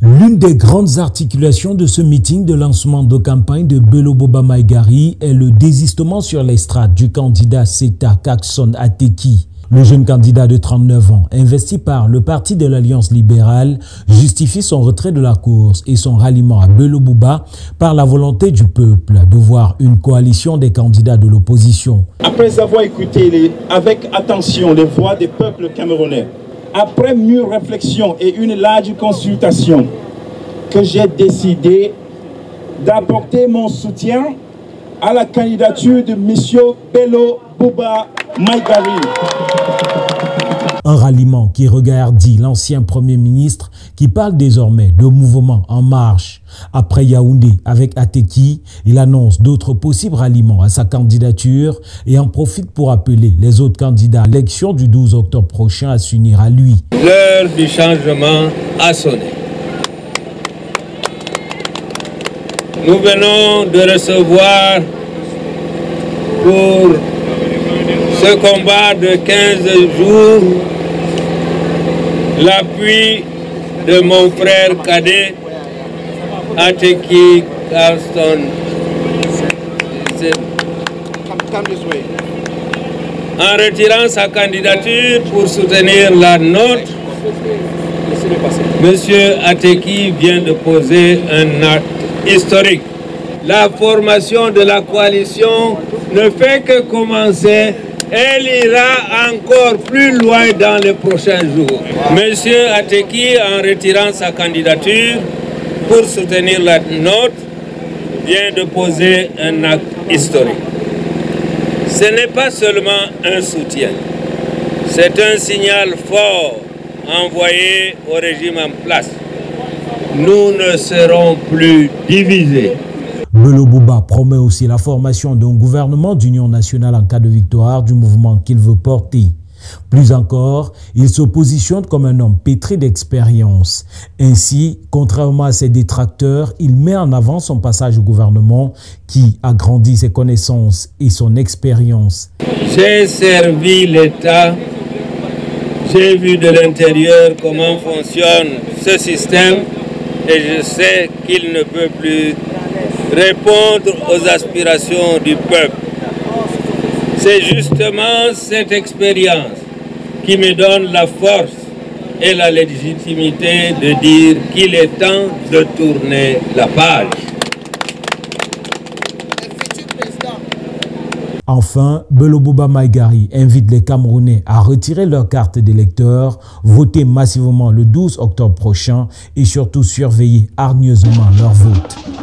L'une des grandes articulations de ce meeting de lancement de campagne de Bello Boba Maïgari est le désistement sur l'estrade du candidat Seta Kakson Ateki. Le jeune candidat de 39 ans, investi par le parti de l'Alliance libérale, justifie son retrait de la course et son ralliement à Bello Boba par la volonté du peuple de voir une coalition des candidats de l'opposition. Après avoir écouté avec attention les voix des peuples camerounais, après mûre réflexion et une large consultation, que j'ai décidé d'apporter mon soutien à la candidature de M. Bello Boba Maïgari. Un ralliement qui regardit l'ancien Premier ministre qui parle désormais de mouvement en marche. Après Yaoundé avec Ateki, il annonce d'autres possibles ralliements à sa candidature et en profite pour appeler les autres candidats à l'élection du 12 octobre prochain à s'unir à lui. L'heure du changement a sonné. Nous venons de recevoir pour ce combat de 15 jours l'appui de mon frère cadet Ateki Kakson en retirant sa candidature pour soutenir la nôtre. Monsieur Ateki vient de poser un acte historique. La formation de la coalition ne fait que commencer. Elle ira encore plus loin dans les prochains jours. Monsieur Ateki, en retirant sa candidature pour soutenir la nôtre, vient de poser un acte historique. Ce n'est pas seulement un soutien, c'est un signal fort envoyé au régime en place. Nous ne serons plus divisés. Bello Boba promet aussi la formation d'un gouvernement d'union nationale en cas de victoire du mouvement qu'il veut porter. Plus encore, il se positionne comme un homme pétri d'expérience. Ainsi, contrairement à ses détracteurs, il met en avant son passage au gouvernement qui agrandit ses connaissances et son expérience. J'ai servi l'État, j'ai vu de l'intérieur comment fonctionne ce système et je sais qu'il ne peut plus répondre aux aspirations du peuple. C'est justement cette expérience qui me donne la force et la légitimité de dire qu'il est temps de tourner la page. Enfin, Bello Boba Maïgari invite les Camerounais à retirer leur carte d'électeur, voter massivement le 12 octobre prochain et surtout surveiller hargneusement leur vote.